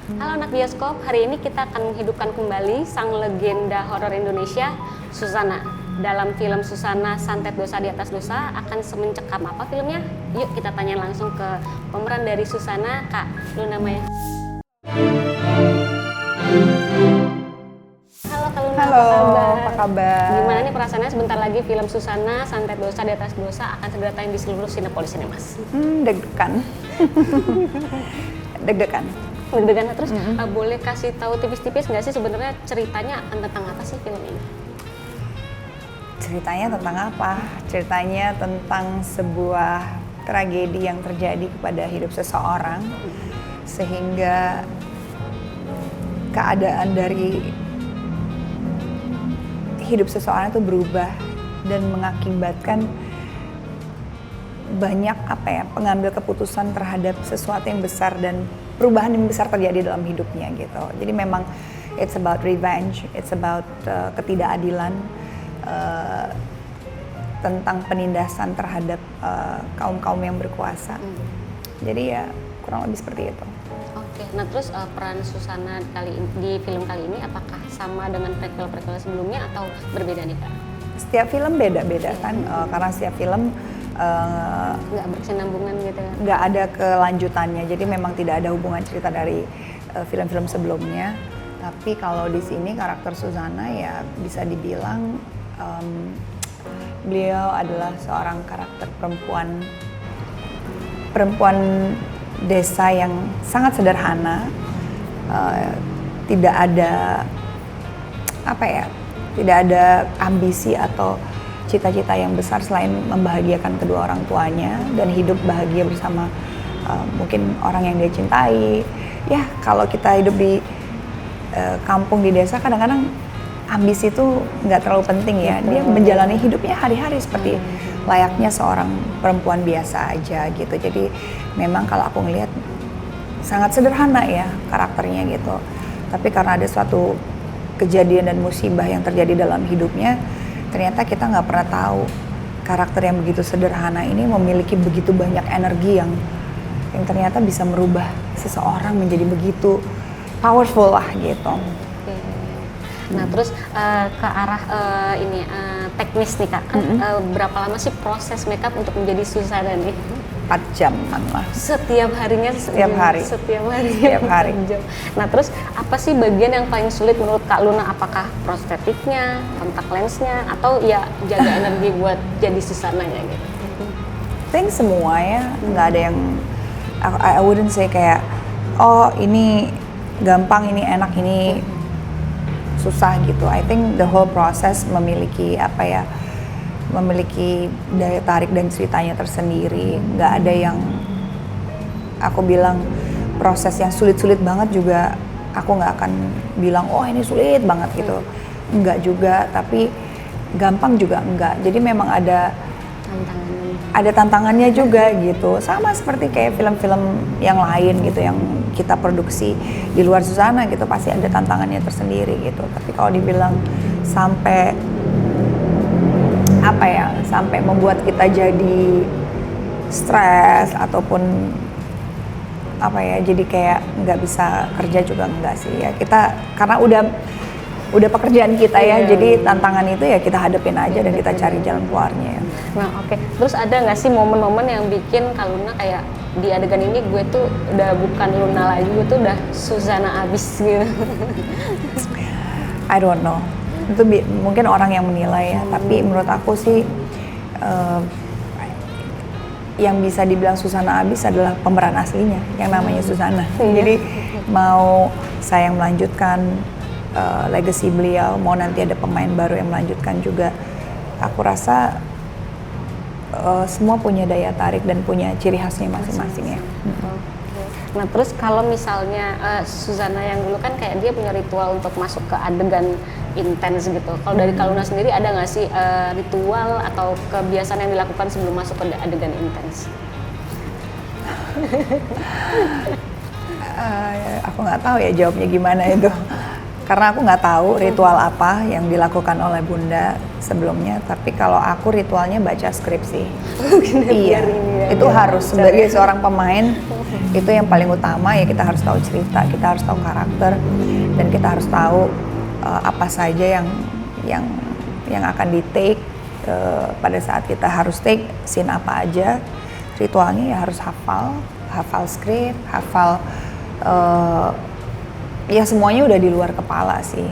Halo anak bioskop, hari ini kita akan menghidupkan kembali sang legenda horor Indonesia, Suzana. Dalam film Suzana Santet Dosa di Atas Dosa akan semencekam apa filmnya? Yuk kita tanya langsung ke pemeran dari Suzana, Kak Luna Maya. Halo Kak Luna, Halo, apa apa kabar? Gimana nih perasaannya sebentar lagi film Suzana Santet Dosa di Atas Dosa akan segera tayang di seluruh Cinepolis Cinemas. Deg-degan. Deg-degan. Deg-degan terus boleh kasih tahu tipis-tipis nggak sih sebenarnya ceritanya akan tentang apa sih film ini? Ceritanya tentang apa? Ceritanya tentang sebuah tragedi yang terjadi kepada hidup seseorang sehingga keadaan dari hidup seseorang itu berubah dan mengakibatkan banyak pengambil keputusan terhadap sesuatu yang besar dan perubahan yang besar terjadi dalam hidupnya gitu. Jadi memang it's about revenge, it's about ketidakadilan, tentang penindasan terhadap kaum-kaum yang berkuasa. Jadi ya kurang lebih seperti itu. Oke, nah terus peran Suzana di film kali ini apakah sama dengan prequel-prequel sebelumnya atau berbeda nih Kak? Setiap film beda-beda kan, karena setiap film Nggak berkesinambungan gitu ya? nggak ada kelanjutannya, jadi memang tidak ada hubungan cerita dari film-film sebelumnya. Tapi kalau di sini karakter Suzana ya bisa dibilang beliau adalah seorang karakter perempuan desa yang sangat sederhana, tidak ada tidak ada ambisi atau cita-cita yang besar selain membahagiakan kedua orang tuanya dan hidup bahagia bersama mungkin orang yang dia cintai. Ya kalau kita hidup di kampung di desa kadang-kadang ambisi itu nggak terlalu penting ya. Dia menjalani hidupnya hari-hari seperti layaknya seorang perempuan biasa aja gitu. Jadi memang kalau aku ngelihat sangat sederhana ya karakternya gitu. Tapi karena ada suatu kejadian dan musibah yang terjadi dalam hidupnya, ternyata kita nggak pernah tahu karakter yang begitu sederhana ini memiliki begitu banyak energi yang ternyata bisa merubah seseorang menjadi begitu powerful lah gitu. Oke. Nah terus ke arah teknis nih Kak, berapa lama sih proses makeup untuk menjadi Suzana nih? 4 jam lah. Setiap harinya? Setiap hari. Setiap hari. Setiap hari. Nah terus apa sih bagian yang paling sulit menurut Kak Luna? Apakah prostetiknya, kontak lensnya, atau ya jaga energi buat jadi Suzananya gitu? I think semua ya, nggak ada yang I wouldn't say kayak oh ini gampang, ini enak, ini susah gitu. I think the whole process memiliki memiliki daya tarik dan ceritanya tersendiri. Nggak ada yang aku bilang proses yang sulit-sulit banget juga aku nggak akan bilang oh ini sulit banget gitu. Enggak juga, tapi gampang juga enggak. Jadi memang ada tantangannya juga gitu. Sama seperti kayak film-film yang lain gitu yang kita produksi di luar Suzana gitu, pasti ada tantangannya tersendiri gitu. Tapi kalau dibilang sampai sampai membuat kita jadi stres ataupun jadi kayak nggak bisa kerja juga enggak sih ya. Kita karena udah pekerjaan kita ya, jadi tantangan itu ya kita hadapin aja dan kita cari jalan keluarnya ya. Nah oke. Terus ada nggak sih momen-momen yang bikin Kak Luna kayak di adegan ini gue tuh udah bukan Luna lagi, gue tuh udah Suzana abis gitu? I don't know, itu mungkin orang yang menilai ya, tapi menurut aku sih yang bisa dibilang Suzana abis adalah pemeran aslinya yang namanya Suzana. Jadi mau saya yang melanjutkan legacy beliau, mau nanti ada pemain baru yang melanjutkan juga, aku rasa semua punya daya tarik dan punya ciri khasnya masing-masing ya. Nah terus kalau misalnya Suzana yang dulu kan kayak dia punya ritual untuk masuk ke adegan intens gitu. Kalau dari Kak Luna sendiri ada nggak sih ritual atau kebiasaan yang dilakukan sebelum masuk ke adegan intens? Aku nggak tahu ya jawabnya gimana itu. Karena aku nggak tahu ritual apa yang dilakukan oleh Bunda sebelumnya, tapi kalau aku ritualnya baca skripsi. Iya, itu harus sebagai seorang pemain itu yang paling utama ya, kita harus tahu cerita, kita harus tahu karakter, dan kita harus tahu apa saja yang akan di take pada saat kita harus take scene apa aja. Ritualnya ya harus hafal skrip, hafal ya semuanya udah di luar kepala sih,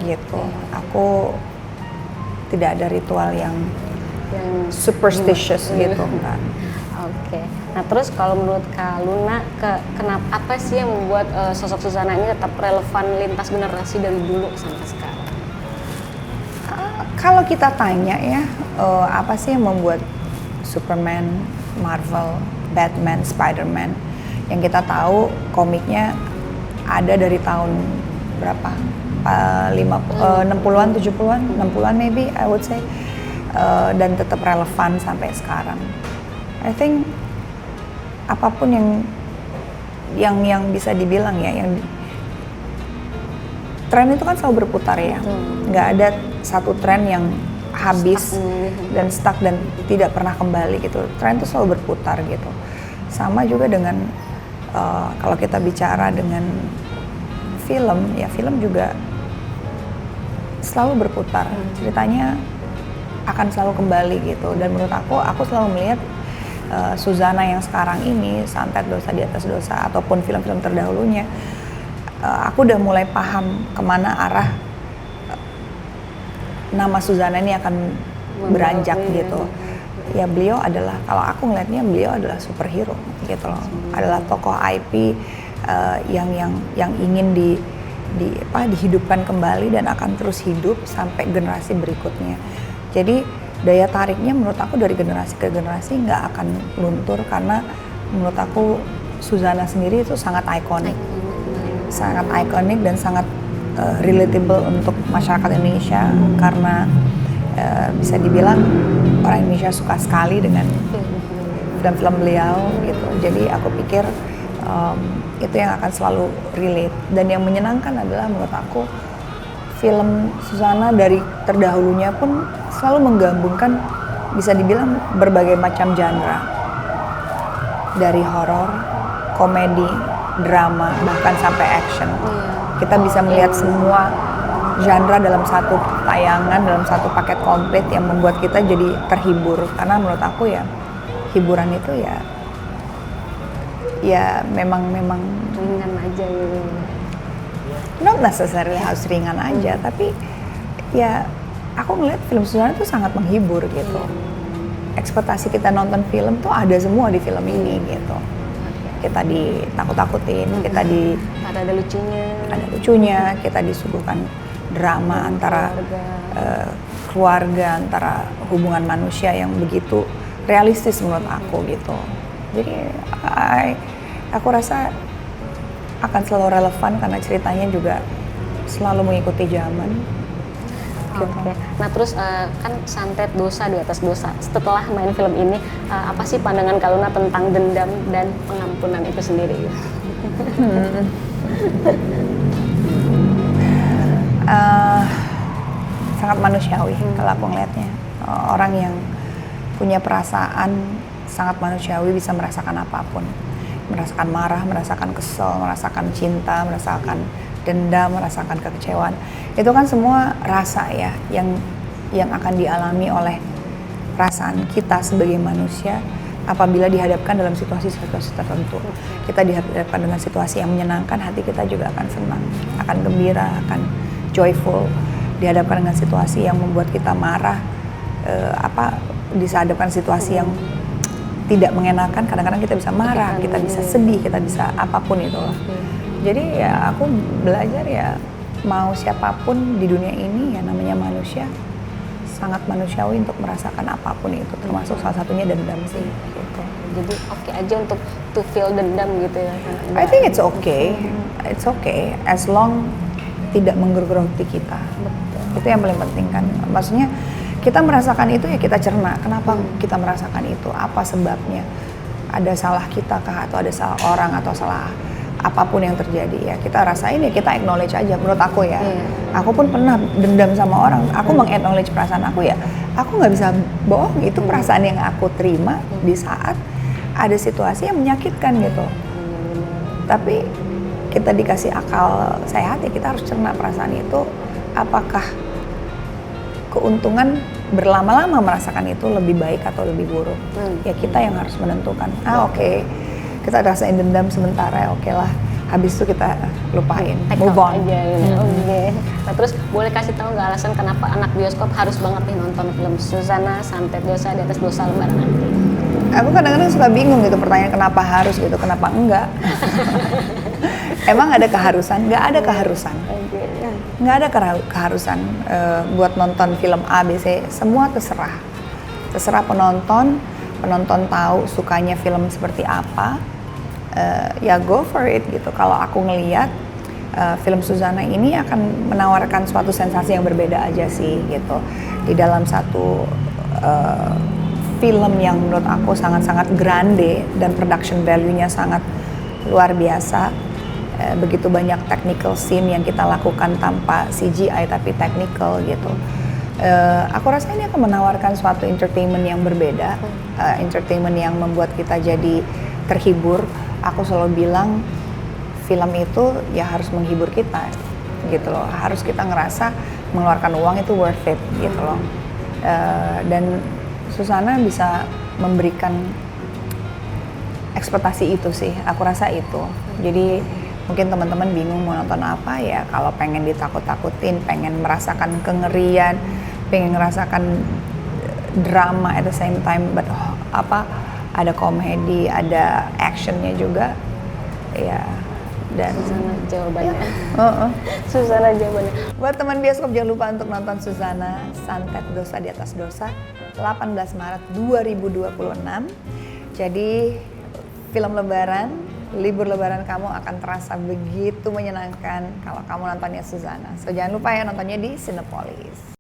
gitu. Aku tidak ada ritual yang superstitious gitu, enggak. Oke. Nah terus kalau menurut Kak Luna, kenapa apa sih yang membuat sosok Suzana ini tetap relevan lintas generasi dari dulu sampai sekarang? Kalau kita tanya ya, apa sih yang membuat Superman, Marvel, Batman, Spider-Man, yang kita tahu komiknya ada dari tahun berapa? 60-an, 70-an, 60-an maybe I would say, dan tetap relevan sampai sekarang. I think apapun yang bisa dibilang ya, yang tren itu kan selalu berputar ya, nggak ada satu tren yang habis dan stuck dan tidak pernah kembali gitu. Tren itu selalu berputar gitu. Sama juga dengan kalau kita bicara dengan film, ya film juga selalu berputar. Ceritanya akan selalu kembali gitu. Dan menurut aku selalu melihat Suzana yang sekarang ini, Santet Dosa di Atas Dosa, ataupun film-film terdahulunya, aku udah mulai paham kemana arah nama Suzana ini akan beranjak gitu. Ya beliau adalah, kalau aku ngelihatnya beliau adalah superhero gitu loh. Adalah tokoh IP yang ingin dihidupkan kembali dan akan terus hidup sampai generasi berikutnya. Jadi daya tariknya menurut aku dari generasi ke generasi nggak akan luntur, karena menurut aku Suzana sendiri itu sangat ikonik, dan sangat relatable untuk masyarakat Indonesia, karena bisa dibilang orang Indonesia suka sekali dengan film-film beliau gitu. Jadi aku pikir itu yang akan selalu relate, dan yang menyenangkan adalah menurut aku film Suzana dari terdahulunya pun selalu menggabungkan, bisa dibilang berbagai macam genre, dari horor, komedi, drama, bahkan sampai action. Kita bisa melihat semua genre dalam satu tayangan, dalam satu paket komplit yang membuat kita jadi terhibur. Karena menurut aku ya hiburan itu ya memang ringan aja gitu. Not necessarily harus ringan aja, tapi ya aku ngeliat film Suzana itu sangat menghibur gitu. Ekspektasi kita nonton film tuh ada semua di film ini gitu. Kita ditakut-takutin, ada lucunya, kita disuguhkan drama antara keluarga, antara hubungan manusia yang begitu realistis menurut aku gitu. Jadi aku rasa akan selalu relevan karena ceritanya juga selalu mengikuti zaman. Oke. Nah terus kan Santet Dosa di Atas Dosa, setelah main film ini apa sih pandangan Kak Luna tentang dendam dan pengampunan itu sendiri? Sangat manusiawi kalau aku ngelihatnya. Orang yang punya perasaan sangat manusiawi bisa merasakan apapun. Merasakan marah, merasakan kesel, merasakan cinta, merasakan dendam, merasakan kekecewaan. Itu kan semua rasa ya yang akan dialami oleh perasaan kita sebagai manusia apabila dihadapkan dalam situasi-situasi tertentu. Kita dihadapkan dengan situasi yang menyenangkan, hati kita juga akan senang, akan gembira, akan joyful. Dihadapkan dengan situasi yang membuat kita marah, dihadapkan situasi yang tidak mengenakan, kadang-kadang kita bisa marah, kita bisa sedih, kita bisa apapun itulah. Jadi ya aku belajar ya, mau siapapun di dunia ini ya namanya manusia, sangat manusiawi untuk merasakan apapun itu, termasuk salah satunya dendam sih gitu. Jadi oke aja untuk to feel dendam gitu ya? I think it's okay as long tidak menggerogoti kita. Betul. Itu yang paling penting kan, maksudnya kita merasakan itu ya kita cerna, kenapa kita merasakan itu, apa sebabnya, ada salah kita kah, atau ada salah orang, atau salah apapun yang terjadi ya kita rasain ya kita acknowledge aja menurut aku ya. Iya. Aku pun pernah dendam sama orang, aku meng-acknowledge perasaan aku ya. Aku nggak bisa bohong, itu perasaan yang aku terima di saat ada situasi yang menyakitkan gitu. Tapi kita dikasih akal sehat ya kita harus cerna perasaan itu. Apakah keuntungan berlama-lama merasakan itu lebih baik atau lebih buruk? Ya kita yang harus menentukan. Oke. Kita rasain dendam sementara ya oke lah. Habis itu kita lupain, Take move out on. aja gitu. Oke. Nah, terus boleh kasih tahu nggak alasan kenapa anak bioskop harus banget nih nonton film Susana Santet Dosa di atas dosa lebaran nanti? Aku kadang-kadang suka bingung gitu pertanyaan kenapa harus gitu, kenapa enggak? Emang ada keharusan? Nggak ada keharusan. Oke. Nggak ada keharusan buat nonton film A, B, C. Semua terserah. Terserah penonton tahu sukanya film seperti apa. Ya go for it gitu. Kalau aku ngelihat film Susana ini akan menawarkan suatu sensasi yang berbeda aja sih gitu. Di dalam satu film yang menurut aku sangat-sangat grande dan production value-nya sangat luar biasa. Begitu banyak technical scene yang kita lakukan tanpa CGI tapi technical gitu. Aku rasa ini akan menawarkan suatu entertainment yang berbeda, entertainment yang membuat kita jadi terhibur. Aku selalu bilang film itu ya harus menghibur kita gitu loh. Harus kita ngerasa mengeluarkan uang itu worth it gitu loh. Dan Susana bisa memberikan ekspektasi itu sih. Aku rasa itu. Jadi mungkin teman-teman bingung mau nonton apa ya. Kalau pengen ditakut-takutin, pengen merasakan kengerian, pengen ngerasakan drama at the same time, but ada komedi, ada actionnya juga, ya. Dan Susana jawabannya. Susana jawabannya. Buat teman bioskop jangan lupa untuk nonton Susana Santet Dosa di atas Dosa 18 Maret 2026. Jadi film Lebaran, libur Lebaran kamu akan terasa begitu menyenangkan kalau kamu nontonnya Susana. So jangan lupa ya nontonnya di Cinepolis.